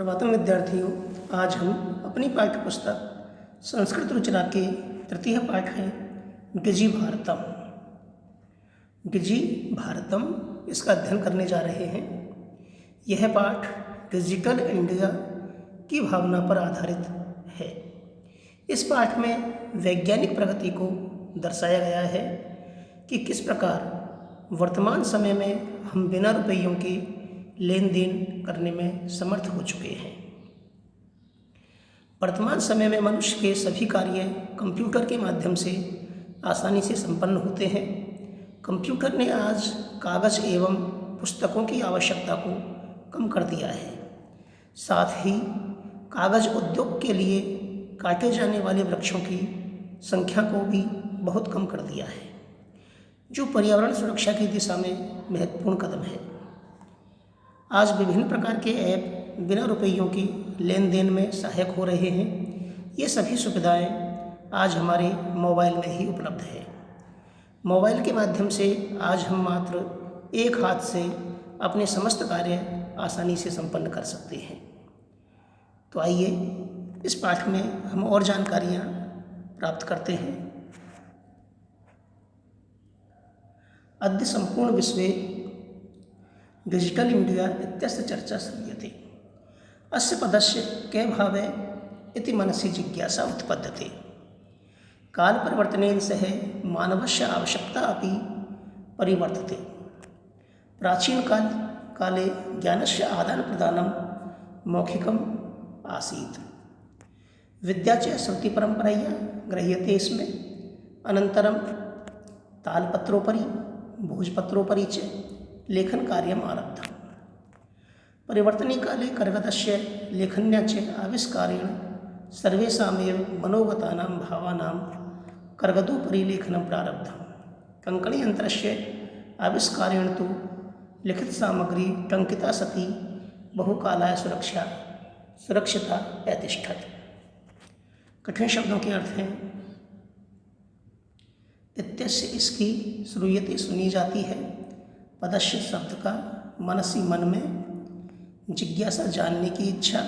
प्रभातम विद्यार्थियों, आज हम अपनी पाठ्य पुस्तक संस्कृत रुचिरा के तृतीय पाठ है गिजी भारतम। गिजी भारतम इसका अध्ययन करने जा रहे हैं। यह पाठ डिजिटल इंडिया की भावना पर आधारित है। इस पाठ में वैज्ञानिक प्रगति को दर्शाया गया है कि किस प्रकार वर्तमान समय में हम बिना रुपयों के लेन देन करने में समर्थ हो चुके हैं। वर्तमान समय में मनुष्य के सभी कार्य कंप्यूटर के माध्यम से आसानी से संपन्न होते हैं। कंप्यूटर ने आज कागज़ एवं पुस्तकों की आवश्यकता को कम कर दिया है। साथ ही कागज़ उद्योग के लिए काटे जाने वाले वृक्षों की संख्या को भी बहुत कम कर दिया है, जो पर्यावरण सुरक्षा की दिशा में महत्वपूर्ण कदम है। आज विभिन्न प्रकार के ऐप बिना रुपयों के लेन देन में सहायक हो रहे हैं। ये सभी सुविधाएं आज हमारे मोबाइल में ही उपलब्ध है। मोबाइल के माध्यम से आज हम मात्र एक हाथ से अपने समस्त कार्य आसानी से संपन्न कर सकते हैं। तो आइए इस पाठ में हम और जानकारियाँ प्राप्त करते हैं। अद्य संपूर्ण विश्वे डिजिटल इंडिया इत्यस्य चर्चा श्रूयते। अस्य पदस्य के भावे इति मनसि जिज्ञासा उत्पद्यते। कालपरिवर्तनेन सह मानवस्य आवश्यकता अपि परिवर्तते। प्राचीनकाले ज्ञानस्य आदानप्रदानं मौखिकम् आसीत्। विद्या च श्रुतिपरम्परया गृह्यते स्म। अनन्तरं तालपत्रोपरि भोजपत्रोपरि च लेखनकार्यम् आरब्धम्। परिवर्तने काले करगतस्य लेखन्या च आविष्कारेण सर्वेषामेव मनोगतानां भावानां करगदोपरि लेखनं प्रारब्धम्। कङ्कणीयन्त्रस्य आविष्कारेण तु लिखितसामग्री टङ्किता सती बहुकालाय सुरक्षिता अतिष्ठत्। कठिन शब्दों के अर्थ हैं इत्यस्य इसकी श्रूयते सुनी जाती है। पदस्य शब्द का मनसी मन में जिज्ञासा जानने की इच्छा,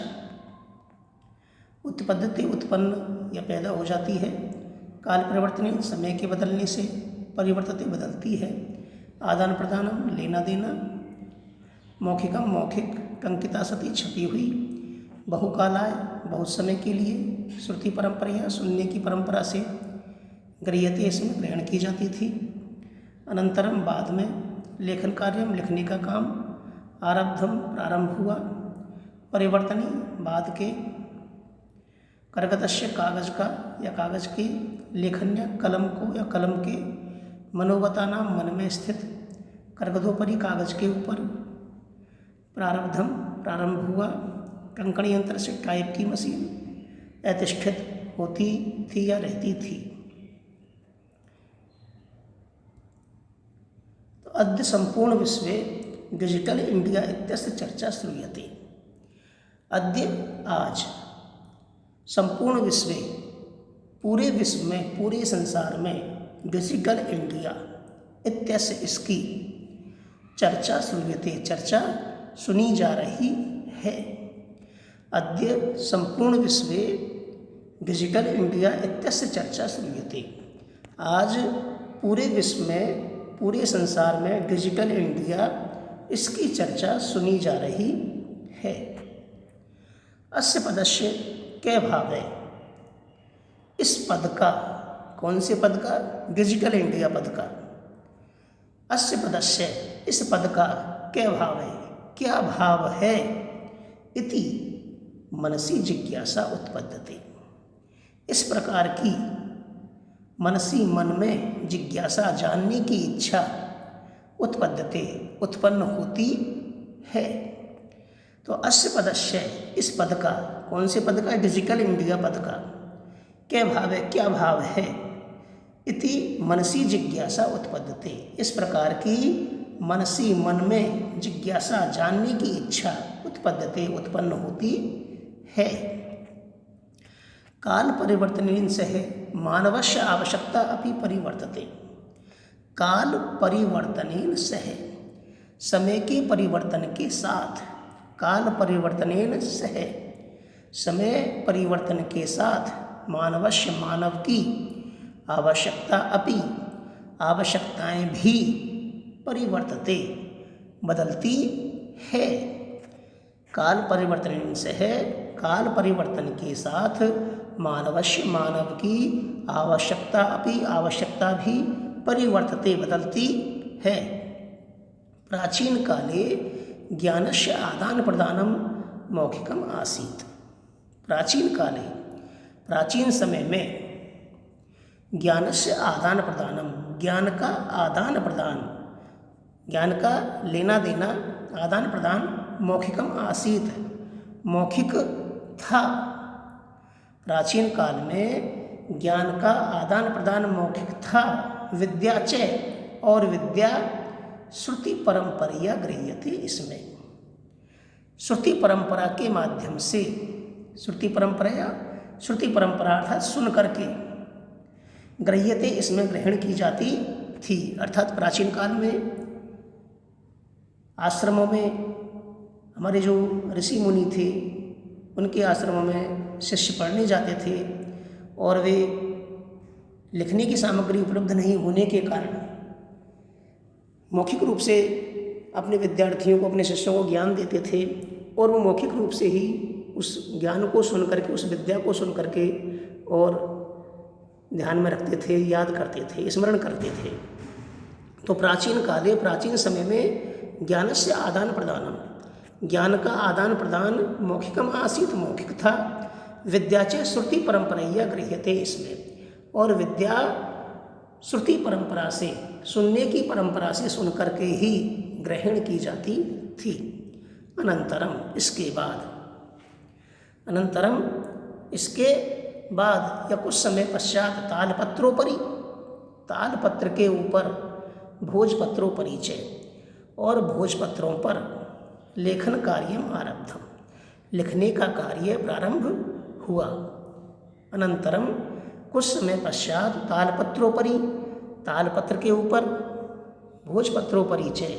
उत्पद्यते उत्पन्न या पैदा हो जाती है। काल परिवर्तन समय के बदलने से परिवर्तते बदलती है। आदान प्रदानम लेना देना। मौखिकम मौखिक। टंकिता सती छपी हुई। बहुकालाय बहुत समय के लिए। श्रुति परंपरा सुनने की परंपरा से। गृह्यते इसमें ग्रहण की जाती थी। अनंतरम बाद में। लेखन कार्यम लिखने का काम। आरब्धम प्रारंभ हुआ। परिवर्तनी बाद के। करगतस्य कागज का या कागज की। लेखन्या कलम को या कलम के। मनोगता मन में स्थित। करगदोपरि कागज के ऊपर। प्रारब्धम प्रारंभ हुआ। कंकणी यंत्र से टाइप की मशीन अतिष्ठित होती थी या रहती थी। अद्य संपूर्ण विश्वे डिजिटल इंडिया इत्यस्य चर्चा श्रूयते। अद्य आज संपूर्ण विश्व पूरे विश्व में पूरे संसार में डिजिटल इंडिया इत्यस्य इसकी चर्चा श्रूयते चर्चा सुनी जा रही है। अद्य संपूर्ण विश्व डिजिटल इंडिया इत्यस्य चर्चा श्रूयते। आज पूरे विश्व में पूरे संसार में डिजिटल इंडिया इसकी चर्चा सुनी जा रही है। अस्य पदस्य के भाव है। इस पद का, कौन से पद का? डिजिटल इंडिया पद का। अस्य पदस्य इस पद का क्या भाव है, क्या भाव है? इति मनसी जिज्ञासा उत्पद्यते। इस प्रकार की मनसी मन में जिज्ञासा जानने की इच्छा उत्पद्यते उत्पन्न होती है। तो अस्य पदस्य इस पद का, कौन से पद का? डिजिटल इंडिया पद का क्या भाव है, क्या भाव है? इति मनसी जिज्ञासा उत्पद्यते। इस प्रकार की मनसी मन में जिज्ञासा जानने की इच्छा उत्पद्यते उत्पन्न होती है। काल परिवर्तनेन सह मानवस्य आवश्यकता अपि परिवर्तते। काल परिवर्तनेन सह समय के परिवर्तन के साथ काल परिवर्तनेन सह, समय परिवर्तन के साथ मानवस्य मानव की आवश्यकता अपि, आवश्यकताएं भी परिवर्तते बदलती है। काल परिवर्तन से है, काल परिवर्तन के साथ मानवस्य मानव की आवश्यकता अपि, आवश्यकता भी परिवर्तते बदलती है। प्राचीन काले ज्ञानस्य आदान प्रदानम मौखिकम आसीत्। प्राचीन काले, प्राचीन समय में ज्ञानस्य आदान प्रदानम, ज्ञान का आदान प्रदान, ज्ञान का लेना देना, आदान प्रदान मौखिकम आसीत्, मौखिक था। प्राचीन काल में ज्ञान का आदान प्रदान मौखिक था। विद्या च, और विद्या श्रुति परंपरा गृह्यते, इसमें श्रुति परंपरा के माध्यम से, श्रुति परंपरा या श्रुति परंपरा अर्थात सुन करके, गृह्यते इसमें ग्रहण की जाती थी। अर्थात प्राचीन काल में आश्रमों में हमारे जो ऋषि मुनि थे, उनके आश्रमों में शिष्य पढ़ने जाते थे और वे लिखने की सामग्री उपलब्ध नहीं होने के कारण मौखिक रूप से अपने विद्यार्थियों को, अपने शिष्यों को ज्ञान देते थे और वो मौखिक रूप से ही उस ज्ञान को सुन करके, उस विद्या को सुन करके और ध्यान में रखते थे, याद करते थे, स्मरण करते थे। तो प्राचीन काले, प्राचीन समय में ज्ञान से आदान प्रदानम, ज्ञान का आदान प्रदान मौखिकम आसीत्, मौखिक था। विद्या च श्रुति परंपरा गृह्यते, इसमें और विद्या श्रुति परंपरा से, सुनने की परंपरा से सुन करके ही ग्रहण की जाती थी। अनंतरम, इसके बाद, अनंतरम इसके बाद या कुछ समय पश्चात तालपत्रोपरि, तालपत्र के ऊपर भोजपत्रोपरि च, और भोजपत्रों पर लेखन कार्यम आरब्धम, लिखने का कार्य प्रारंभ हुआ। अनंतरम कुछ समय पश्चात तालपत्रोपरि, तालपत्र के ऊपर भोजपत्रोपरि च,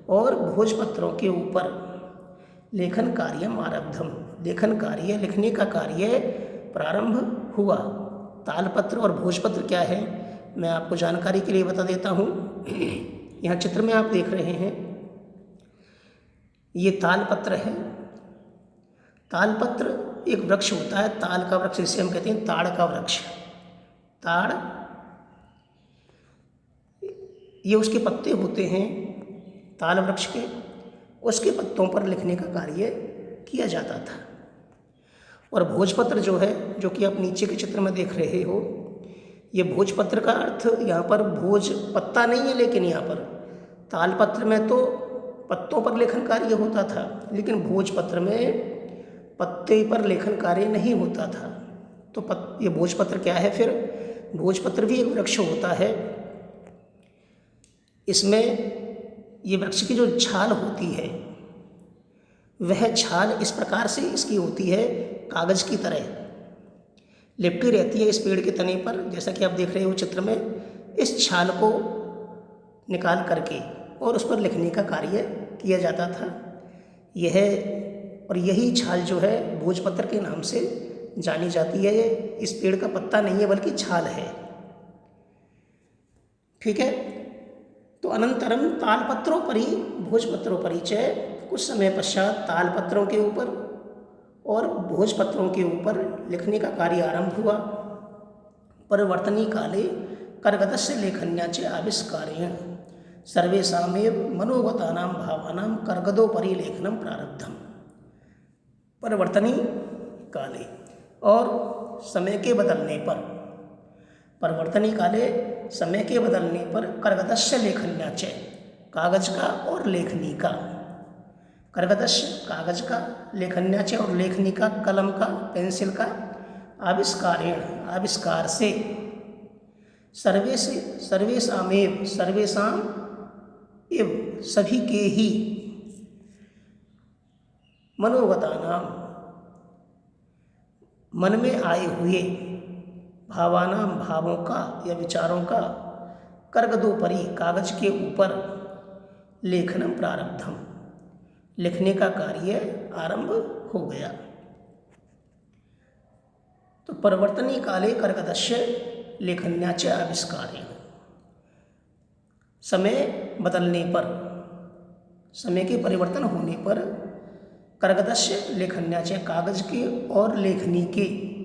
और भोजपत्रों के ऊपर लेखन कार्यम आरब्धम, लेखन कार्य, लिखने का कार्य प्रारंभ हुआ। तालपत्र और भोजपत्र क्या है, मैं आपको जानकारी के लिए बता देता हूँ। यहाँ चित्र में आप देख रहे हैं, ये तालपत्र है। तालपत्र एक वृक्ष होता है, ताल का वृक्ष, जिसे हम कहते हैं ताड़ का वृक्ष। ताड़, ये उसके पत्ते होते हैं ताल वृक्ष के, उसके पत्तों पर लिखने का कार्य किया जाता था। और भोजपत्र जो है, जो कि आप नीचे के चित्र में देख रहे हो, ये भोजपत्र का अर्थ यहाँ पर भोज पत्ता नहीं है, लेकिन यहाँ पर तालपत्र में तो पत्तों पर लेखन कार्य होता था, लेकिन भोजपत्र में पत्ते पर लेखन कार्य नहीं होता था। तो ये भोजपत्र क्या है फिर? भोजपत्र भी एक वृक्ष होता है। इसमें ये वृक्ष की जो छाल होती है, वह छाल इस प्रकार से इसकी होती है, कागज की तरह लिपटी रहती है इस पेड़ के तने पर, जैसा कि आप देख रहे हो चित्र में। इस छाल को निकाल करके और उस पर लिखने का कार्य किया जाता था। यही छाल जो है भोजपत्र के नाम से जानी जाती है। इस पेड़ का पत्ता नहीं है, बल्कि छाल है। ठीक है, तो अनंतरम तालपत्रोपरि भोजपत्रोपरि च, कुछ समय पश्चात तालपत्रों के ऊपर और भोजपत्रों के ऊपर लिखने का कार्य आरंभ हुआ। परिवर्तनी काले कर्गदस्य लेखन्या च आविष्कारेण सर्वेषामेव मनोगतानां भावानां कर्गदोपरि लेखनं प्रारब्धम। परिवर्तनी काले, और समय के बदलने पर, परिवर्तनी काले समय के बदलने पर कर्गदस्य लेखन्या च, कागज का और लेखनी का, कर्गदस्य कागज का, लेखन्या च और लेखनी का, कलम का, पेंसिल का, आविष्कारेण आविष्कार से, सर्वेषामेव सर्वेषाम एव सभी के ही, मनोगतानाम मन में आए हुए, भावानाम भावों का या विचारों का, कर्गदोपरि कागज के ऊपर, लेखनम प्रारब्धम लिखने का कार्य आरंभ हो गया। तो परिवर्तनीय काले कर्कदस्य लेखन्याचे आविष्कारेण, समय बदलने पर, समय के परिवर्तन होने पर कर्कदस्य लेखन्याचे कागज के और लेखनी के,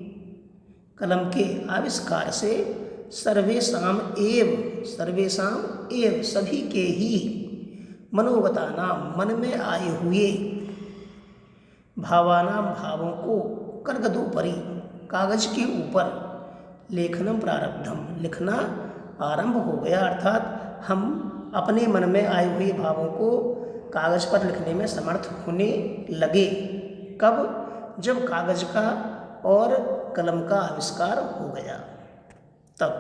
कलम के आविष्कार से सर्वेषाम एव सभी के ही मनोगता नाम मन में आए हुए भावानाम भावों को कर्गदोपरि कागज के ऊपर लेखनम प्रारब्धम लिखना आरंभ हो गया। अर्थात हम अपने मन में आए हुए भावों को कागज पर लिखने में समर्थ होने लगे। कब? जब कागज का और कलम का आविष्कार हो गया तब।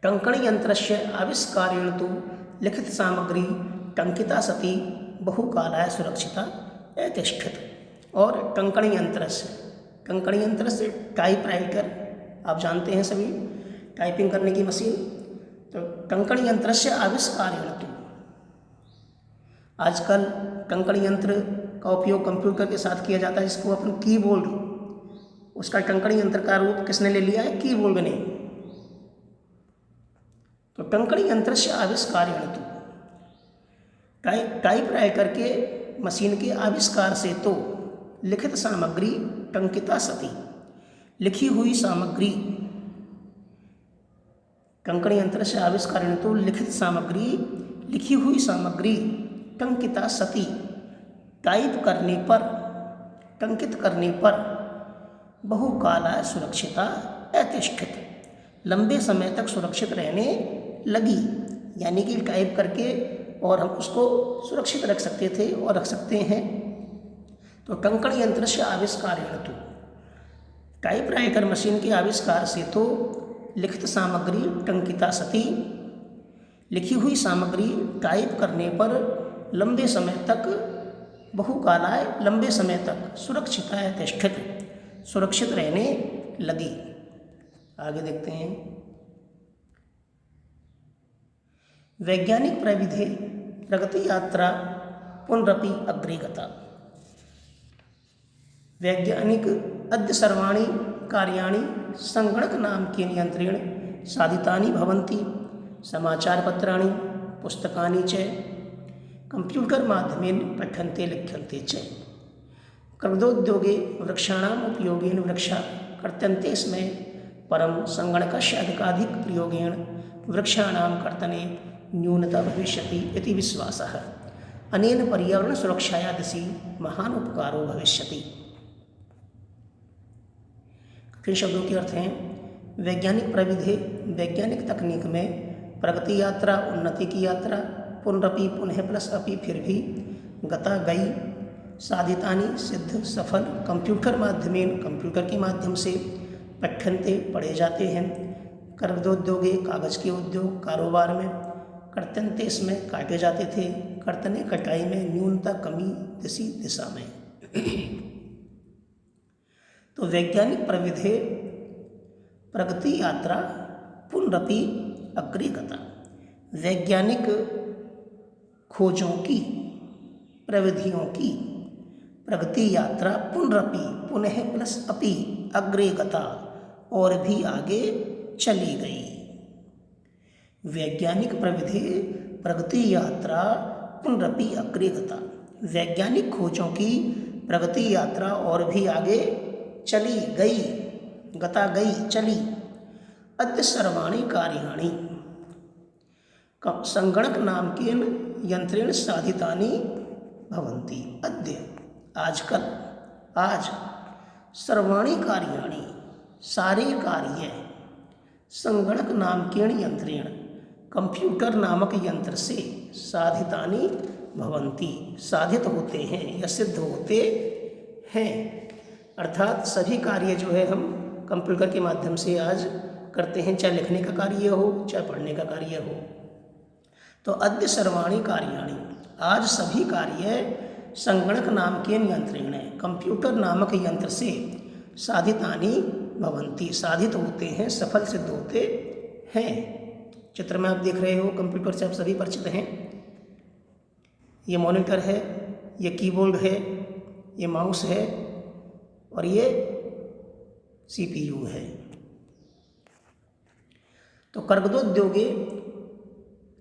टंकण यंत्रस्य आविष्कारेण तो लिखित सामग्री टंकिता सती बहुकालाय सुरक्षिता अतिष्ठित। और टंकण यंत्र से टाइपराइटर, आप जानते हैं सभी, टाइपिंग करने की मशीन। तो टंकण यंत्र से आविष्कारेण तो, आजकल टंकण यंत्र का उपयोग कंप्यूटर के साथ किया जाता है, जिसको अपन कीबोर्ड, उसका टंकण यंत्र का रूप किसने ले लिया है? कीबोर्ड ने। तो टंकण यंत्र से आविष्कारेण तो, टाइपराइटर के मशीन के आविष्कार से तो लिखित सामग्री टंकिता सती, लिखी हुई सामग्री, टंकण यंत्र से आविष्कारेण तो लिखित सामग्री, लिखी हुई सामग्री टंकिता सती, टाइप करने पर, टंकित करने पर बहुकालाय सुरक्षिता अतिष्ठित, लंबे समय तक सुरक्षित रहने लगी। यानी कि टाइप करके और हम उसको सुरक्षित रख सकते थे और रख सकते हैं। तो टंकण यंत्र से आविष्कारेण तो, टाइपराइटर मशीन के आविष्कार से तो लिखित सामग्री टंकिता सती, लिखी हुई सामग्री टाइप करने पर लंबे समय तक, बहुकालाय लंबे समय तक, सुरक्षिता अतिष्ठित सुरक्षित रहने लगी। आगे देखते हैं। वैज्ञानिक प्रविधि प्रगति यात्रा पुनरपि अग्रे गता। वैज्ञानिक अद्य सर्वाणि कार्याणि संगणक नामकेन यंत्रेण साधितानि भवन्ति। समाचारपत्राणि पुस्तकानि च कंप्यूटर माध्यमेन पठ्यन्ते लिख्यन्ते च। कर्दोद्योगे वृक्षाणाम् उपयोगेन वृक्षा कर्तन्ते स्म, परं संगणकस्य अधिकाधिक प्रयोगेण वृक्षाणां कर्तने न्यूनता भविष्यति इति विश्वासः। अनेन पर्यावरणसुरक्षाया दिशि महान उपकारो भविष्यति। कठिन शब्दों के अर्थ हैं। वैज्ञानिक प्रविधि, वैज्ञानिक तकनीक में प्रगति यात्रा, उन्नति की यात्रा, पुनरपि पुनः प्लस अपि फिर भी, गता गई, साधितानि सिद्ध सफल, कंप्यूटर माध्यमेन कंप्यूटर के माध्यम से, पठ्यन्ते पढ़े जाते हैं, कर्दोद्योगे कागज के उद्योग कारोबार में, कर्तन्ते इसमें काटे जाते थे, कर्तने कटाई में, न्यूनता कमी दिशि दिशा में। तो वैज्ञानिक प्रविधि प्रगति यात्रा पुनरपि अग्रे गता। वैज्ञानिक खोजों की, प्रविधियों की प्रगति यात्रा पुनरपि पुनः प्लस अपि अग्रे गता, और भी आगे चली गई। वैज्ञानिक प्रविधि प्रगति यात्रा पुनरपि अग्रे गता। वैज्ञानिक खोजों की प्रगति यात्रा और भी आगे चली गई, गता गई, चली। अद्य सर्वाणि कार्याणि संगणक नामकेन यंत्रेण साधितानि भवन्ति। अद्य आजकल, आज, सर्वाणि कार्याणि सारे कार्य, संगणक नामकेन यंत्रेण कंप्यूटर नामक यंत्र से, साधितानि भवन्ति साधित होते हैं या सिद्ध होते हैं। अर्थात सभी कार्य जो है हम कंप्यूटर के माध्यम से आज करते हैं, चाहे लिखने का कार्य हो चाहे पढ़ने का कार्य हो। तो अद्य सर्वाणि कार्याणि, आज सभी कार्य संगणक नामकेन यंत्रेण कंप्यूटर नामक यंत्र से साधितानि भवन्ति साधित होते हैं, सफल सिद्ध होते हैं। चित्र में आप देख रहे हो, कंप्यूटर से आप सभी परिचित हैं। ये मॉनिटर है, ये कीबोर्ड है, ये माउस है और ये CPU है। तो कर्गदोद्योगे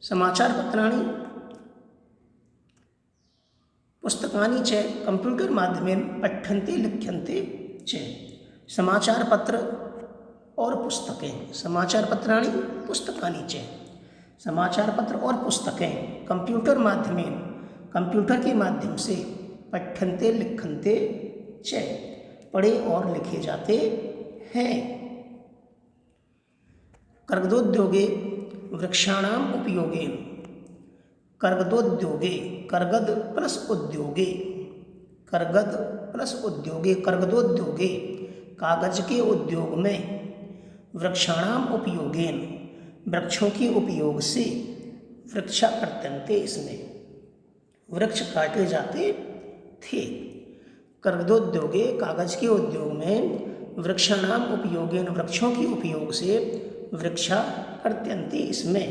समाचारपत्राणि पुस्तकानि च कंप्यूटर माध्यमेन पठ्यन्ते लिख्यन्ते च। समाचार पत्र और पुस्तकें, समाचार पत्राणि पुस्तकानि च, समाचार पत्र और पुस्तकें कंप्यूटर माध्यमेन, कंप्यूटर के माध्यम से, पठ्यन्ते लिख्यन्ते च, पढ़े और लिखे जाते हैं। कर्गदोद्योगे वृक्षाणाम उपयोगेन, कर्गदोद्योगे, कर्गद प्लस उद्योगे, कर्गद प्लस उद्योगे, कर्गदोद्योगे कागज के उद्योग में, वृक्षाणाम उपयोगेन वृक्षों के उपयोग से, वृक्षा कर्तन्ते इसमें वृक्ष काटे जाते थे। कर्गदोद्योगे कागज के उद्योग में, वृक्षाणाम उपयोगेन वृक्षों के उपयोग से, वृक्षा कर्तन्ते इसमें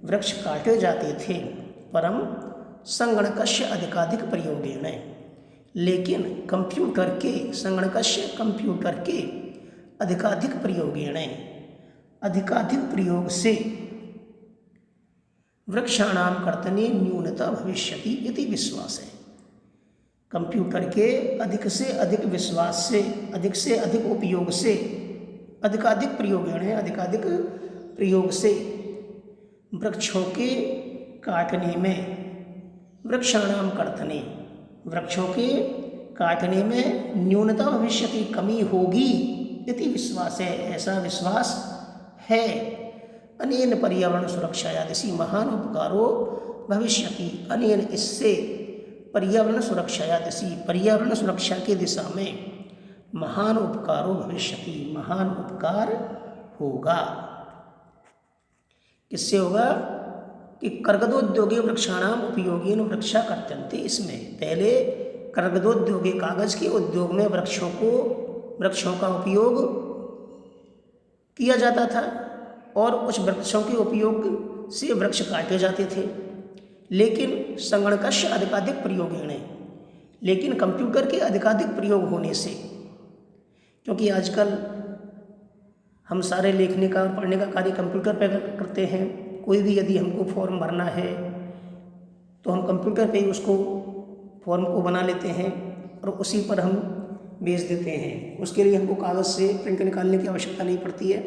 वृक्ष काटे जाते थे। परम संगणकस्य अधिकाधिक प्रयोगेण, लेकिन कंप्यूटर के, संगणकस्य कंप्यूटर के अधिकाधिक प्रयोगेण, अधिकाधिक प्रयोग से, वृक्षाणाम कर्तने न्यूनता भविष्यति इति विश्वास है। कंप्यूटर के अधिक से अधिक विश्वास से अधिक उपयोग से, अधिकाधिक प्रयोगेण है, अधिकाधिक प्रयोग से वृक्षों के काटने में, वृक्षाणाम कर्तने वृक्षों के काटने में न्यूनता भविष्यति कमी होगी, इति विश्वास है, ऐसा विश्वास है। अनेन पर्यावरण सुरक्षाया दिशि महान उपकारो भविष्यति, अनेन इससे पर्यावरण सुरक्षाया दिशि, पर्यावरण सुरक्षा की दिशा में महान उपकारो भविष्यति, महान उपकार होगा। किससे होगा कि कर्गदोद्योगे वृक्षाणाम उपयोगेन वृक्षा कर्तन्ते, इसमें पहले कर्गदोद्योगे कागज के उद्योग में वृक्षों का उपयोग किया जाता था और उस वृक्षों के उपयोग से वृक्ष काटे जाते थे। लेकिन संगणकस्य अधिकाधिक प्रयोगेण, लेकिन कंप्यूटर के अधिकाधिक प्रयोग होने से, क्योंकि आजकल हम सारे लिखने का और पढ़ने का कार्य कंप्यूटर पर करते हैं। कोई भी यदि हमको फॉर्म भरना है तो हम कंप्यूटर पे ही उसको फॉर्म को बना लेते हैं और उसी पर हम भेज देते हैं। उसके लिए हमको कागज़ से प्रिंट निकालने की आवश्यकता नहीं पड़ती है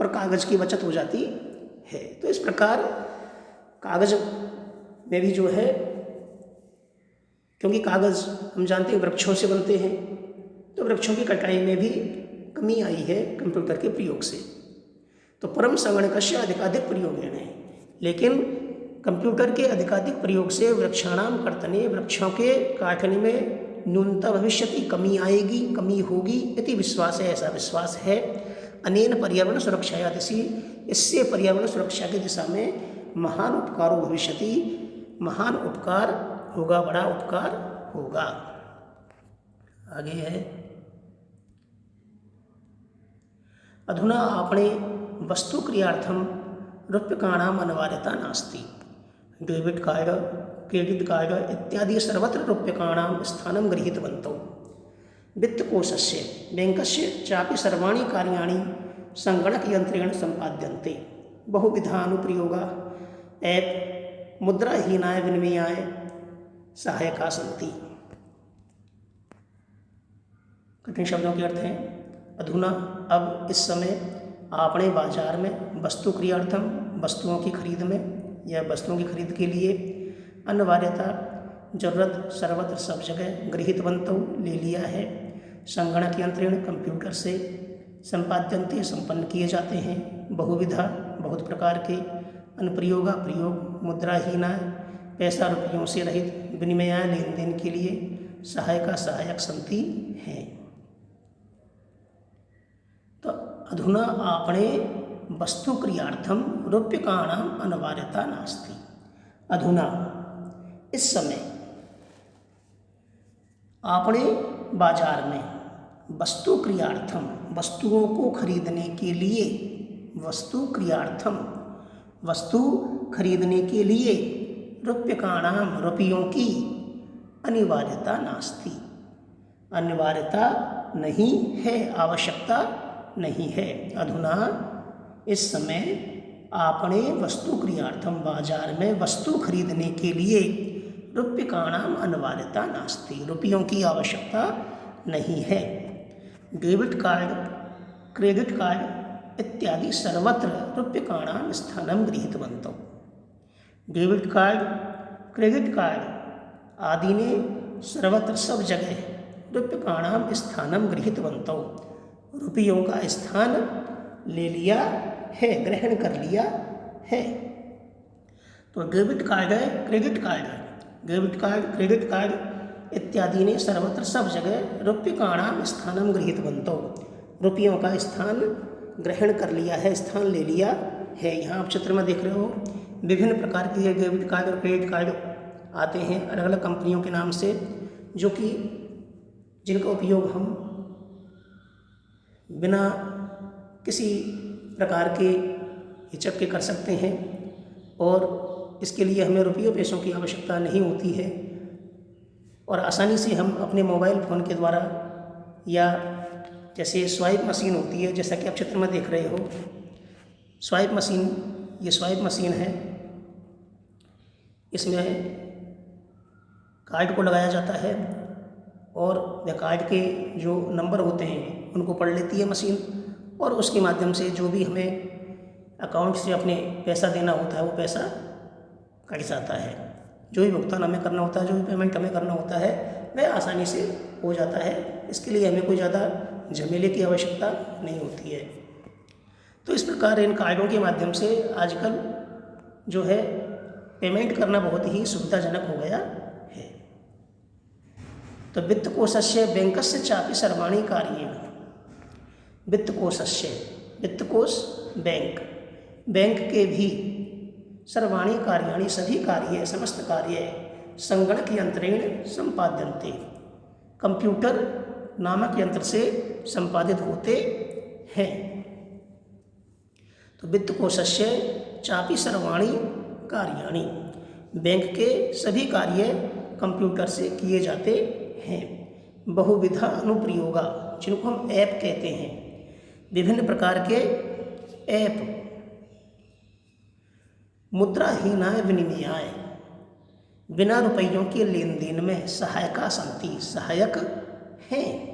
और कागज़ की बचत हो जाती है। तो इस प्रकार कागज़ में भी जो है, क्योंकि कागज़ हम जानते हैं वृक्षों से बनते हैं, तो वृक्षों की कटाई में भी कमी आई है कंप्यूटर के प्रयोग से। तो परम संगणकस्य अधिकाधिक प्रयोगेण है, लेकिन कंप्यूटर के अधिकाधिक प्रयोग से वृक्षाणाम कर्तने वृक्षों के काटने में न्यूनता भविष्यति, कमी आएगी, कमी होगी, इति विश्वास है, ऐसा विश्वास है। अनेन पर्यावरण सुरक्षाया दिशि, इससे पर्यावरण सुरक्षा की दिशा में महान उपकारो भविष्यति, महान उपकार होगा, बड़ा उपकार होगा। आगे है अधुना आपणे वस्तु क्रियार्थम रूप्यकाणाम अनिवार्यता नास्ति। डेबिट कार्ड, क्रेडिट कार्ड इत्यादि सर्वत्र रूप्यकाणाम स्थानं गृहीतवन्तौ। वित्तकोशस्य बैंकस्य चापि सर्वाणि कार्याणि संगणकयन्त्रेण सम्पाद्यन्ते। बहुविधानुप्रयोगाः ऐप मुद्राहीनाय विनिमयाय सहायका सन्ति। कठिन शब्दों के अर्थ हैं अधुना, अब, इस समय, आपणे बाजार में, वस्तु क्रियार्थम वस्तुओं की खरीद में या वस्तुओं की खरीद के लिए, अनिवार्यता जरूरत सर्वत्र सब जगह, गृहीतवन्तौ ले लिया है, संगणक यंत्रेण कंप्यूटर से, संपाद्यन्ते संपन्न किए जाते हैं, बहुविधा बहुत प्रकार के, अनुप्रयोगा प्रयोग, मुद्राहीना पैसा रुपयों से रहित, विनिमय लेन देन के लिए, सहायका सहायक संति हैं। तो अधुना आपणे वस्तु क्रियार्थम रूप्यकाणाम अनिवार्यता नास्ति। अधुना, इस समय, आपणे बाजार में वस्तु क्रियार्थम वस्तुओं को खरीदने के लिए, वस्तु क्रियार्थम वस्तु खरीदने के लिए, रूप्यकाणाम रुपयों की, अनिवार्यता नास्ति। अनिवार्यता नहीं है, आवश्यकता नहीं है। अधुना इस समय आपणे वस्तु क्रियार्थम, बाजार में वस्तु खरीदने के लिए रूप्यकाणाम अनिवार्यता नास्ति, रुपयों की आवश्यकता नहीं है। डेबिट कार्ड, क्रेडिट कार्ड इत्यादि सर्वत्र रूप्यकाणाम स्थानं गृहीतवन्तौ। डेबिट कार्ड, क्रेडिट कार्ड आदि ने सर्वत्र सब जगह रूप्यकाणाम स्थानं गृहीतवन्तौ, रुपयों का स्थान ले लिया है, ग्रहण कर लिया है। तो डेबिट कार्ड है, क्रेडिट कार्ड है, डेबिट कार्ड, क्रेडिट कार्ड इत्यादि ने सर्वत्र सब जगह रूप्यकाणाम स्थानं गृहीतवन्तौ, रुपयों का स्थान ग्रहण कर लिया है, स्थान ले लिया है। यहाँ आप चित्र में देख रहे हो विभिन्न प्रकार के डेबिट कार्ड और क्रेडिट कार्ड आते हैं अलग अलग कंपनियों के नाम से, जो कि जिनका उपयोग हम बिना किसी प्रकार के हिचक के कर सकते हैं और इसके लिए हमें रुपयों पैसों की आवश्यकता नहीं होती है और आसानी से हम अपने मोबाइल फ़ोन के द्वारा या जैसे स्वाइप मशीन होती है, जैसा कि आप चित्र में देख रहे हो स्वाइप मशीन, ये स्वाइप मशीन है, इसमें कार्ड को लगाया जाता है और वह कार्ड के जो नंबर होते हैं उनको पढ़ लेती है मशीन और उसके माध्यम से जो भी हमें अकाउंट से अपने पैसा देना होता है वो पैसा कट जाता है। जो भी भुगतान हमें करना होता है, जो भी पेमेंट हमें करना होता है वह आसानी से हो जाता है। इसके लिए हमें कोई ज़्यादा झमेले की आवश्यकता नहीं होती है। तो इस प्रकार इन कार्डों के माध्यम से आजकल जो है पेमेंट करना बहुत ही सुविधाजनक हो गया है। तो वित्तकोशस्य बैंकस्य चापि सर्वाणि कार्येण, वित्तकोशस्य, वित्तकोश बैंक, बैंक के भी सर्वाणि कार्याणि, सभी कार्य, समस्त कार्य संगणक यंत्रेण संपाद्यन्ते, कंप्यूटर नामक यंत्र से संपादित होते हैं। तो वित्तकोशस्य चापि सर्वाणि कार्याणि, बैंक के सभी कार्य कंप्यूटर से किए जाते हैं। बहुविधा अनुप्रयोगा, जिनको हम ऐप कहते हैं, विभिन्न प्रकार के ऐप मुद्राहीनाय विनिमयाय, बिना रुपयों के लेन देन में सहायका सन्ति, सहायक हैं।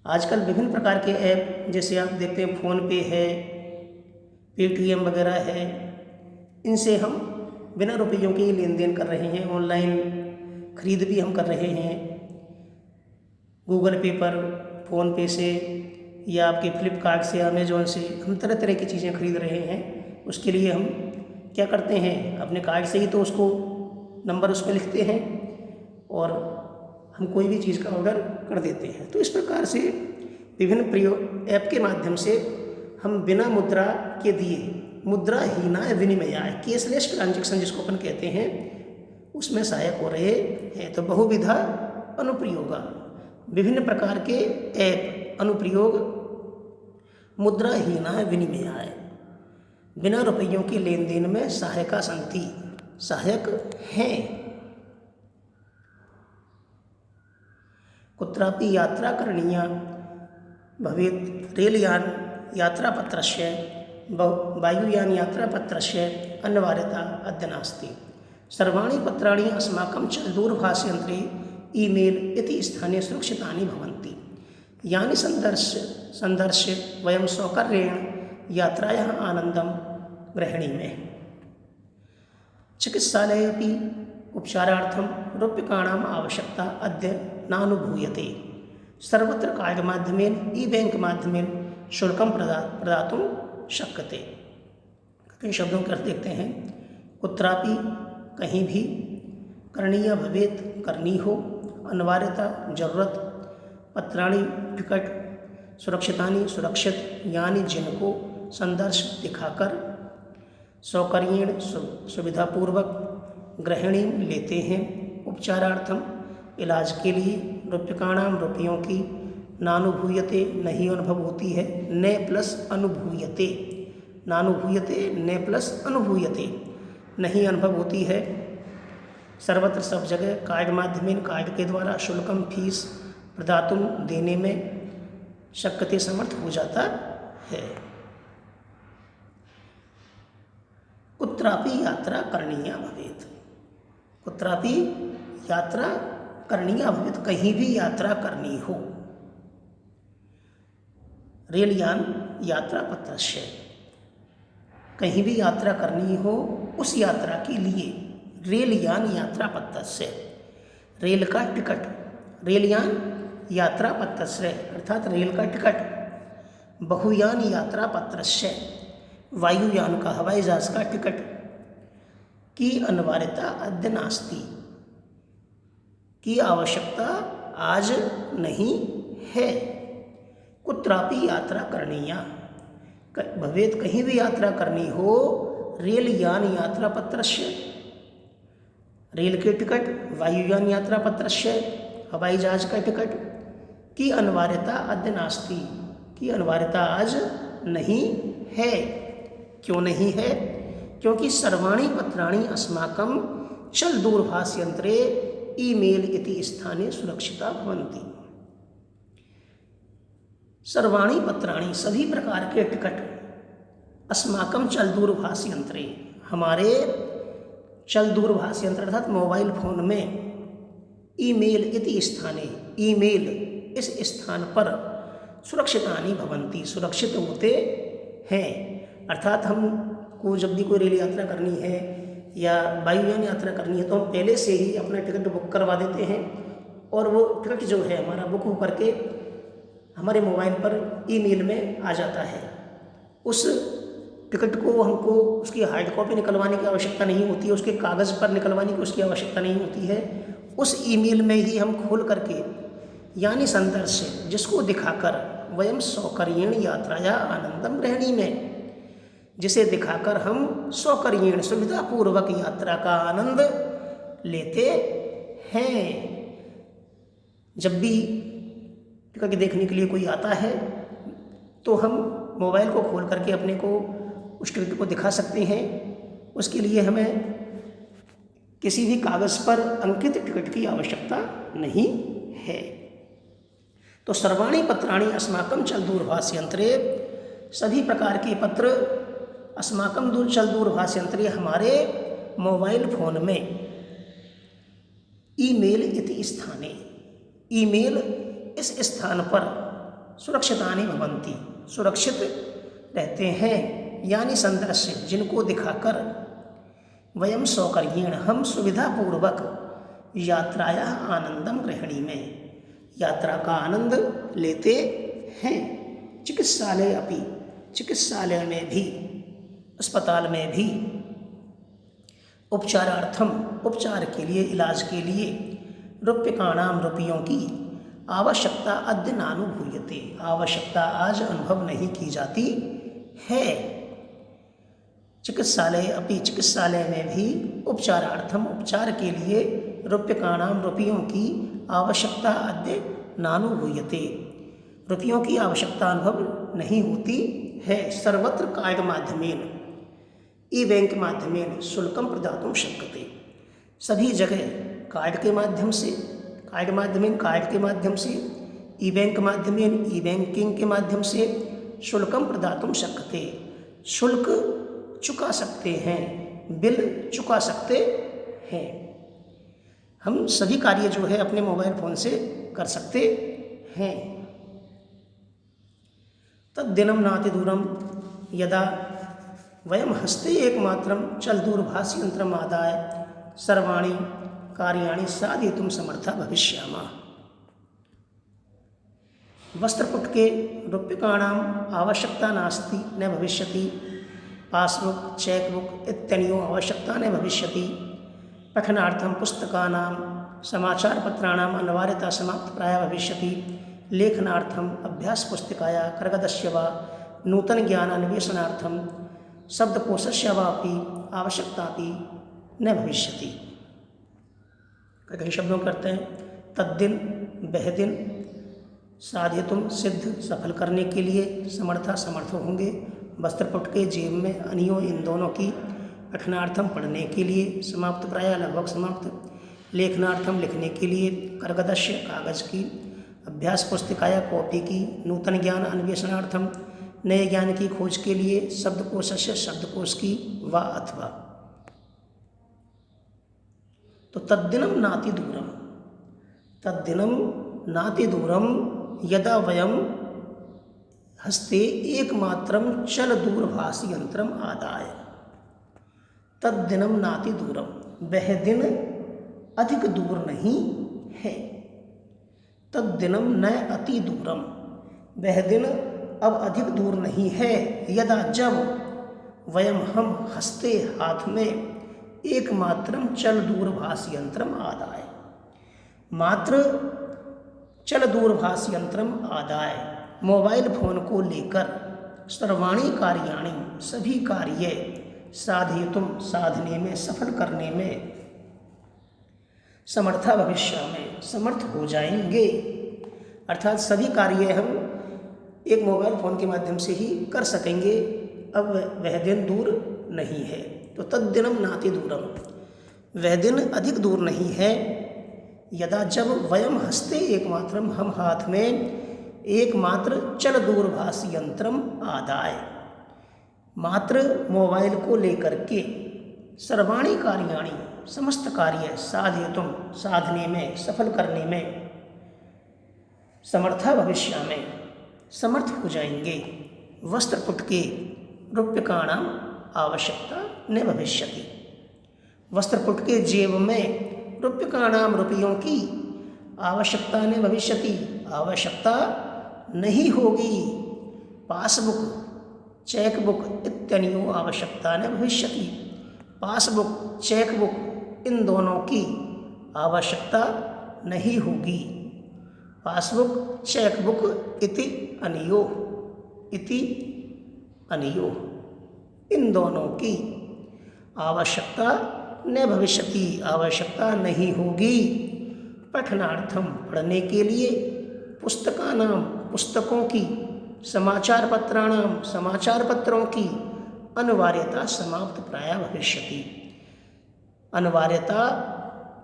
आजकल विभिन्न प्रकार के ऐप जैसे आप देखते हैं फ़ोन पे है, पेटीएम वगैरह है, इनसे हम बिना रुपयों के लेन देन कर रहे हैं। ऑनलाइन खरीद भी हम कर रहे हैं, गूगल पे पर, फ़ोन पे से या आपके फ्लिपकार्ट से, अमेज़ॉन से हम तरह तरह की चीज़ें खरीद रहे हैं। उसके लिए हम क्या करते हैं, अपने कार्ड से ही तो उसको नंबर उस पर लिखते हैं और हम कोई भी चीज़ का ऑर्डर कर देते हैं। तो इस प्रकार से विभिन्न प्रयोग ऐप के माध्यम से हम बिना मुद्रा के दिए, मुद्राहीनाय विनिमयाय, केसलेस ट्रांजैक्शन जिसको अपन कहते हैं, उसमें सहायक हो रहे हैं। तो बहुविधा अनुप्रयोगा, विभिन्न प्रकार के ऐप अनुप्रयोग मुद्राहीनाय विनिमयाय, बिना रुपयों के लेन देन में सहायका सन्ति, सहायक हैं। कुत्रापि यात्रा करणीया भवेत्, रेलयान यात्रापत्रस्य, वायुयान यात्रापत्रस्य अनिवार्यता अद्य नास्ति। सर्वाणि पत्राणि अस्माकं च दूरभाषयन्त्रे ईमेल इति स्थाने सुरक्षितानि भवन्ति, यानि सन्दर्श्य वयं सौकर्येण यात्रायाः आनन्दं ग्रहणीमः। चिकित्सालये अपि उपचारार्थं रूप्यकाणाम् आवश्यकता अद्य नानुभूयते। सर्वत्र कार्ड माध्यमेन, ई बैंक माध्यमेन शुल्कं प्रदातुं शक्यते। कई शब्दों के अर्थ देखते हैं। कुत्रापि, कहीं भी, करणीय भवेत्, करनी हो, अनिवार्यता, जरूरत, पत्राणि, टिकट, सुरक्षितानि, सुरक्षित, यानी जिनको, संदर्श, दिखाकर, सौकर्येण, सुविधापूर्वक, ग्रहणी, लेते हैं, उपचारार्थम, इलाज के लिए, रूप्यकाणाम, रुपयों की, नानुभूयते, नहीं अनुभव होती है, न प्लस अनुभूयते, नानुभूयते न प्लस अनुभूयते, नहीं अनुभव होती है, सर्वत्र सब जगह कार्ड माध्यमेन कार्ड के द्वारा शुल्कम फीस प्रदातुम देने में शक्यते समर्थ हो जाता है। कुत्रापि यात्रा करणीया भवेत्, कुत्रापि यात्रा करणीया भवेत्, कहीं भी यात्रा करनी हो। रेलयान यात्रा पत्रस्य, कहीं भी यात्रा करनी हो उस यात्रा के लिए रेलयान यात्रा पत्रस्य, रेल का टिकट, रेलयान यात्रा पत्रस्य अर्थात रेल का टिकट, बहुयान यात्रा पत्रस्य वायुयान का हवाई जहाज का टिकट की अनिवार्यता अद्य नास्ति, की आवश्यकता आज नहीं है। कुत्रापि यात्रा करणीया भवेत्, कहीं भी यात्रा करनी हो रेलयान यात्रा पत्रस्य, रेल के टिकट, वायुयान यात्रा पत्रस्य हवाई जहाज का टिकट की अनिवार्यता अद्य नास्ति, की अनिवार्यता आज नहीं है। क्यों नहीं है? क्योंकि सर्वाणि पत्राणि अस्माकं चल दूरभाष यंत्रे ईमेल इति स्थाने सुरक्षिता भवन्ति। सर्वाणि पत्राणि सभी प्रकार के टिकट अस्माकं चल दूरभाष यंत्रे हमारे चल दूरभाष यंत्र अर्थात मोबाइल फोन में ईमेल इति स्थाने, ईमेल इस स्थान पर सुरक्षितानि भवन्ति सुरक्षित होते हैं। अर्थात हमको जब भी कोई रेल यात्रा करनी है या वायुयान यात्रा करनी है तो हम पहले से ही अपना टिकट बुक करवा देते हैं और वो टिकट जो है हमारा बुक होकर के हमारे मोबाइल पर ईमेल में आ जाता है। उस टिकट को हमको उसकी हार्ड कॉपी निकलवाने की आवश्यकता नहीं होती है, उसके कागज़ पर निकलवाने की उसकी आवश्यकता नहीं होती है। उस ईमेल में ही हम खोल करके यानी संदर्श जिसको दिखाकर वयम सौकर्येण यात्राया आनंदम ग्रहणी में, जिसे दिखाकर हम सौकर्येण सुविधापूर्वक यात्रा का आनंद लेते हैं। जब भी टिकट देखने के लिए कोई आता है तो हम मोबाइल को खोल करके अपने को उस टिकट को दिखा सकते हैं। उसके लिए हमें किसी भी कागज़ पर अंकित टिकट की आवश्यकता नहीं है। तो सर्वाणि पत्राणि अस्माकं चल दूरभाष यंत्रे, सभी प्रकार के पत्र अस्माकं चल दूरभाष यंत्रे हमारे मोबाइल फोन में ईमेल इति स्थाने, ईमेल इस स्थान पर सुरक्षितानि भवन्ति सुरक्षित रहते हैं। यानी संदर्श जिनको दिखाकर वयम सौकर्येण हम सुविधापूर्वक यात्राया आनंदम ग्रहणी में यात्रा का आनंद लेते हैं। चिकित्सालय अपि, चिकित्सालय में भी, अस्पताल में भी उपचारार्थम, उपचार के लिए, इलाज के लिए रूप्यकाणाम रुपयों की आवश्यकता अद्य नानुभूयते, आवश्यकता आज अनुभव नहीं की जाती है। चिकित्सालय अपि, चिकित्सालय में भी उपचारार्थम, उपचार के लिए रूप्यकाणाम रुपयों की आवश्यकता अद्य नानुभूयते, रुपयों की आवश्यकता अनुभव नहीं होती है। सर्वत्र कार्ड माध्यमेन ई बैंक माध्यमेन शुल्कम प्रदातुं शक्यते, सभी जगह कार्ड के माध्यम से, कार्ड माध्यमेन कार्ड के माध्यम से, ई बैंक माध्यमेन ई बैंकिंग के माध्यम से शुल्कम प्रदातुं शक्यते, शुल्क चुका सकते हैं, बिल चुका सकते हैं। हम सभी कार्य जो है अपने मोबाइल फ़ोन से कर सकते हैं। तद्दिनं नातिदूरं यदा वयं हस्ते एकमात्रं चल दूरभाष यंत्रम् आदाय सर्वाणि कार्याणि साधयितुं समर्था भविष्यामः। वस्त्रपुटके रूप्यकाणाम् आवश्यकता नास्ति, न भविष्यति। पासबुक, चेकबुक इत्यनयोः आवश्यकता न भविष्यति। पठनार्थं पुस्तकानां, समाचारपत्राणाम् अनिवार्यता समाप्तप्राया भविष्यति। लेखनार्थम् अभ्यासपुस्तिकाया कर्गदस्य वा नूतनज्ञानान्वेषणार्थं शब्दकोशस्य वापि आवश्यकता अपि न भविष्यति। कई शब्दों करते हैं तद्दिन, वह दिन, साधयितुं सिद्ध, सफल करने के लिए, समर्था समर्थ होंगे। वस्त्रपुट के जेब में अनियो इन दोनों की, पठनार्थम पढ़ने के लिए, समाप्त प्राय लगभग समाप्त, लेखनार्थम लिखने के लिए, कर्गदस्य कागज की, अभ्यास पुस्तिकाया कॉपी की, नूतन ज्ञान अन्वेषणार्थम नए ज्ञान की खोज के लिए, शब्दकोशस्य शब्दकोश की, वा अथवा। तो तद्दिनम नाति दूरम, तद्दिनम नाति दूरम यदा वयम हस्ते एकमात्रम चल दूरभाष यंत्रम आदाय। तद्दिनम नाति दूरम, वह दिन अधिक दूर नहीं है। तद्दिनम न अति दूरम, वह दिन अब अधिक दूर नहीं है। यदा जब, वयम हम हस्ते हाथ में, एकमात्रम चल दूरभाष यंत्रम आदाय, मात्र चल दूरभाष यंत्रम आदाय, मोबाइल फोन को लेकर, सर्वाणी कार्याणि सभी कार्य, साधयितुम साधने में, सफल करने में, समर्था भविष्य में समर्थ हो जाएंगे। अर्थात सभी कार्य हम एक मोबाइल फ़ोन के माध्यम से ही कर सकेंगे। अब वह दिन दूर नहीं है। तो तद्दिनम नाति दूरम, वह दिन अधिक दूर नहीं है। यदा जब, वयम हस्ते एकमात्रम हम हाथ में, एकमात्र चल दूरभाष यंत्रम आदाय, मात्र मोबाइल को लेकर के, सर्वाणी कार्याणि समस्त कार्य, साधयितुम साधने में, सफल करने में, समर्था भविष्य में समर्थ हो जाएंगे। वस्त्रपुट के रूप्यकाणाम आवश्यकता न भविष्यति, वस्त्रपुट के जेब में रूप्यकाणाम रुपयों की आवश्यकता न भविष्यति आवश्यकता नहीं होगी। पासबुक, चेकबुक इत्यादि आवश्यकता न भविष्यति, पासबुक, चेकबुक इन दोनों की आवश्यकता नहीं होगी। पासबुक, चेकबुक इति अनियो इन दोनों की आवश्यकता न भविष्यति आवश्यकता नहीं होगी। पठनार्थम पढ़ने के लिए, पुस्तकानाम पुस्तकों की, समाचार पत्राणाम समाचार पत्रों की, अनिवार्यता समाप्त प्राय भविष्यति अनिवार्यता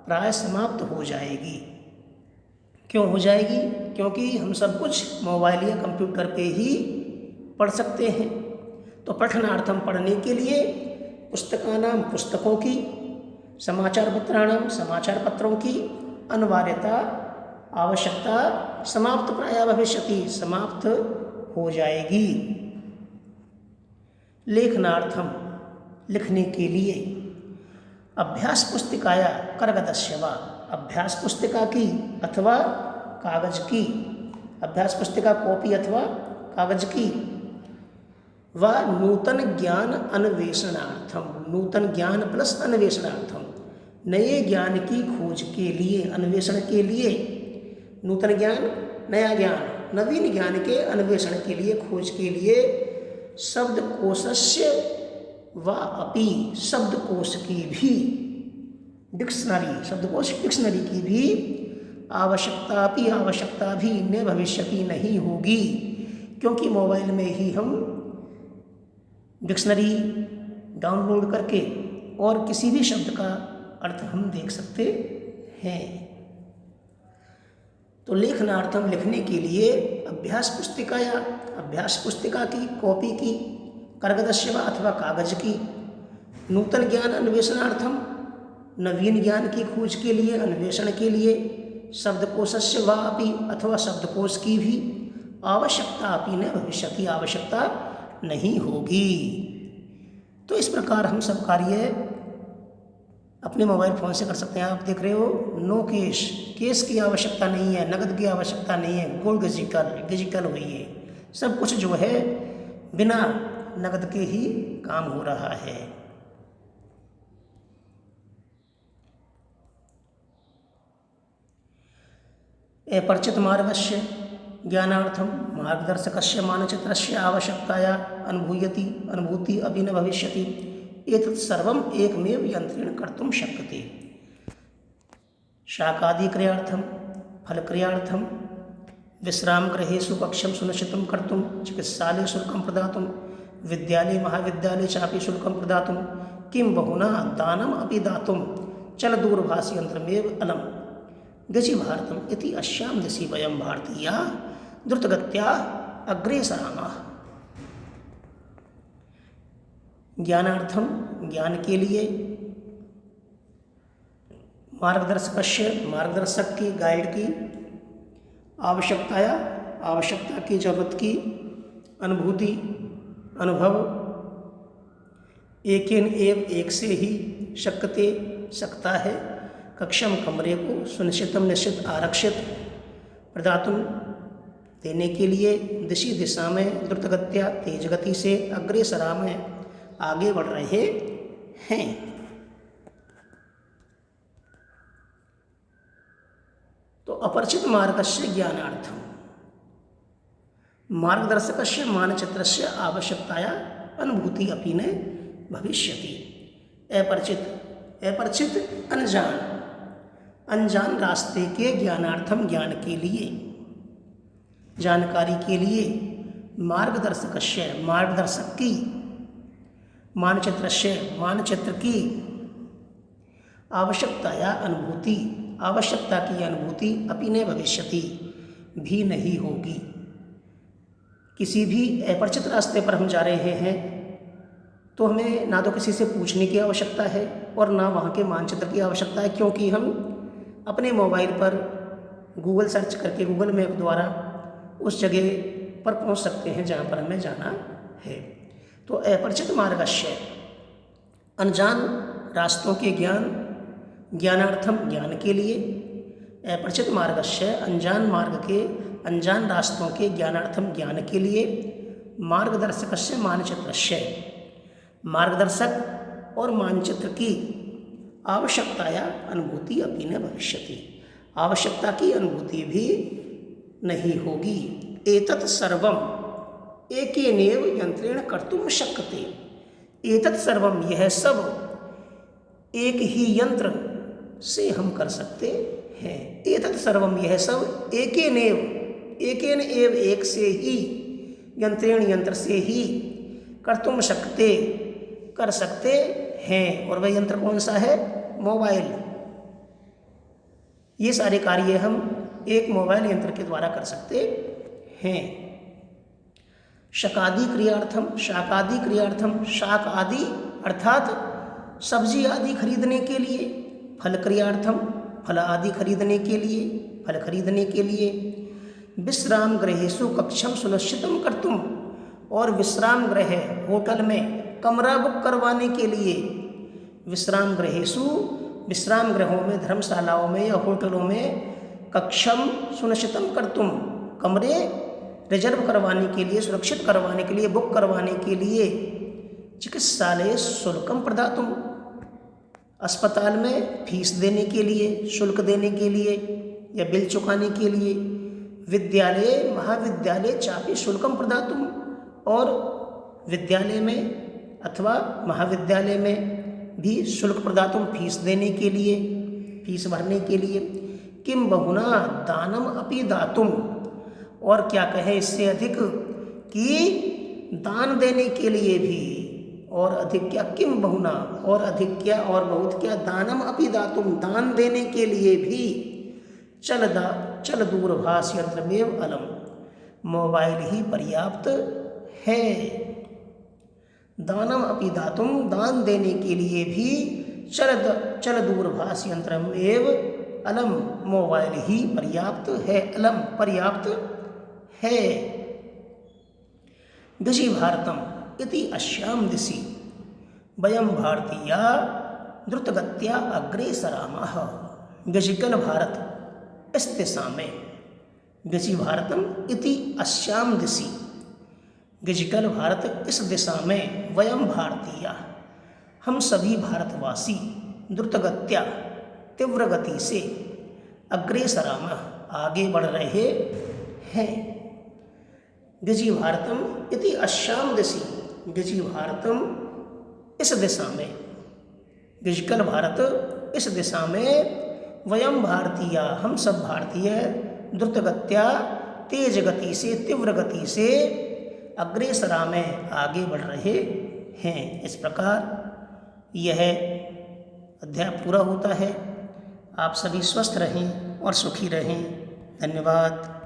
प्राय समाप्त हो जाएगी। क्यों हो जाएगी? क्योंकि हम सब कुछ मोबाइल या कंप्यूटर पे ही पढ़ सकते हैं। तो पठनार्थम पढ़ने के लिए, पुस्तकानाम पुस्तकों की, समाचार पत्राणाम समाचार पत्रों की, अनिवार्यता आवश्यकता समाप्त प्राय भविष्यति समाप्त हो जाएगी। लेखनार्थम लिखने के लिए, अभ्यास पुस्तिकाया कर्गदस्य वा, अभ्यास पुस्तिका की अथवा कागज की, अभ्यास पुस्तिका कॉपी अथवा कागज की, व नूतन ज्ञान अन्वेषणार्थम, नूतन ज्ञान प्लस अन्वेषणार्थम, नए ज्ञान की खोज के लिए, अन्वेषण के लिए, नूतन ज्ञान नया ज्ञान, नवीन ज्ञान के अन्वेषण के लिए, खोज के लिए, शब्दकोशस्य व अपि, शब्दकोश की भी, डिक्शनरी शब्दकोश डिक्शनरी की भी आवश्यकता भी न भविष्यति नहीं होगी। क्योंकि मोबाइल में ही हम डिक्शनरी डाउनलोड करके और किसी भी शब्द का अर्थ हम देख सकते हैं। तो लेखनार्थम लिखने के लिए, अभ्यास पुस्तिका या अभ्यास पुस्तिका की कॉपी की, कर्गदस्य वा अथवा कागज की, नूतन ज्ञान अन्वेषणार्थम नवीन ज्ञान की खोज के लिए, अन्वेषण के लिए, शब्दकोशस्य वा अपि अथवा शब्दकोश की भी आवश्यकता अपि न भविष्यति आवश्यकता नहीं होगी। तो इस प्रकार हम सब कार्य अपने मोबाइल फ़ोन से कर सकते हैं। आप देख रहे हो, नो कैश, कैश की आवश्यकता नहीं है, नगद की आवश्यकता नहीं है, गोल्ड डिजिटल हुई है, सब कुछ जो है बिना नगद के ही काम हो रहा है। परिचित मार्गस्य ज्ञानार्थम मार्गदर्शकस्य मानचित्रस्य आवश्यकताया अनुभूति अपि न भविष्यति। एतत् सर्वम् एकमेव यंत्रेण कर्तुं शक्यते। शाकादिक्रियार्थं, फलक्रियार्थं, विश्रामगृहेषु कक्षं सुनिश्चितं कर्तुं, चिकित्सालये शुल्कं प्रदातुं, विद्यालये महाविद्यालये चापि शुल्कं प्रदातुं, किं बहुना दानम् अपि दातुं, चल दूरभाष यंत्रमेव अलम गजी भारतम इति अस्याम दिशि वयम भारतीया द्रुतगत्या अग्रे सरामः। ज्ञानार्थम ज्ञान के लिए, मार्गदर्शकस्य मार्गदर्शक की, गाइड की, आवश्यकताया आवश्यकता की, जरूरत की, अनुभूति अनुभव, एकेन एव एक से ही, शक्यते सकता है, कक्षम कमरे को, सुनिश्चितम निश्चित, आरक्षित, प्रदातुम देने के लिए, दिशि दिशा में, द्रुतगत्या तेज गति से, अग्रे सरा में आगे बढ़ रहे हैं। तो अपरिचित मार्गस्य ज्ञानार्थम मार्गदर्शकस्य मानचित्रस्य आवश्यकताया अनुभूति अपि न भविष्यति। अपरिचित अनजान रास्ते के ज्ञानार्थम ज्ञान के लिए, जानकारी के लिए, मार्गदर्शकस्य मार्गदर्शक की, मानचित्रस्य मानचित्र की, आवश्यकताया अनुभूति आवश्यकता की अनुभूति अपि न भविष्यति भी नहीं होगी। किसी भी अपरिचित रास्ते पर हम जा रहे हैं तो हमें ना तो किसी से पूछने की आवश्यकता है और ना वहाँ के मानचित्र की आवश्यकता है, क्योंकि हम अपने मोबाइल पर गूगल सर्च करके, गूगल मैप द्वारा उस जगह पर पहुँच सकते हैं जहाँ पर हमें जाना है। तो अपरिचित मार्गस्य अनजान रास्तों के ज्ञानार्थम ज्ञान के लिए, अपरिचित मार्गस्य अनजान मार्ग के, अनजान रास्तों के ज्ञानार्थम ज्ञान के लिए, मार्गदर्शकस्य मानचित्रस्य मार्गदर्शक और मानचित्र की, आवश्यकताया अनुभूति अपि न भविष्यति आवश्यकता की अनुभूति भी नहीं होगी। एतत् सर्वम एकेनेव यंत्रेण कर्तुम शक्यते। एतत् सर्वम यह सब एक ही यंत्र से हम कर सकते हैं। एतत् सर्वम यह सब एकेन एव एक से ही, यंत्रेण यंत्र से ही, कर्तुम शक्यते कर सकते हैं। और वह यंत्र कौन सा है? मोबाइल। ये सारे कार्य हम एक मोबाइल यंत्र के द्वारा कर सकते हैं। शाकादि क्रियार्थम शाक आदि अर्थात सब्जी आदि खरीदने के लिए, फल क्रियार्थम फल आदि खरीदने के लिए, फल खरीदने के लिए, विश्राम गृहेषु कक्षम सुनिश्चितम कर्तुम और विश्राम गृह होटल में कमरा बुक करवाने के लिए, विश्राम गृहेषु विश्राम गृहों में, धर्मशालाओं में या होटलों में, कक्षम सुनिश्चितम कर्तुम कमरे रिजर्व करवाने के लिए, सुरक्षित करवाने के लिए, बुक करवाने के लिए, चिकित्सालय शुल्कम प्रदातुम अस्पताल में फीस देने के लिए, शुल्क देने के लिए या बिल चुकाने के लिए, विद्यालय महाविद्यालय चापि शुल्कम प्रदातुम और विद्यालय में अथवा महाविद्यालय में भी शुल्क प्रदातुम फीस देने के लिए, फीस भरने के लिए, किम बहुना दानम अपि दातुम और क्या कहे इससे अधिक कि दान देने के लिए भी, और अधिक क्या, किम बहुना और अधिक क्या और बहुत क्या, दानम अपि दातुम दान देने के लिए भी, चल दूरभाष यंत्रमेव अलम मोबाइल ही पर्याप्त है। दानम अपि दातुम दान देने के लिए भी, चल दूरभाष यंत्रमेव अलम मोबाइल ही पर्याप्त है, अलम पर्याप्त है। गजी भारतम इति अस्याम दिशि वयम भारतीया द्रुतगत्या अग्रे सरामः। गजिकल भारत इस दिशा में, गजी भारतम इति अस्याम दिशि गजिकल भारत इस दिशा में, वयम भारतीया हम सभी भारतवासी, द्रुतगत्या तीव्र गति से, अग्रे सरामः आगे बढ़ रहे हैं। गजी भारतम इति अस्याम दिशि गजी भारतम इस दिशा में, गजिकल भारत इस दिशा में, वयम भारतीय हम सब भारतीय, द्रुतगत्या तेज गति से, तीव्र गति से, अग्रे सरा में आगे बढ़ रहे हैं। इस प्रकार यह अध्याय पूरा होता है। आप सभी स्वस्थ रहें और सुखी रहें। धन्यवाद।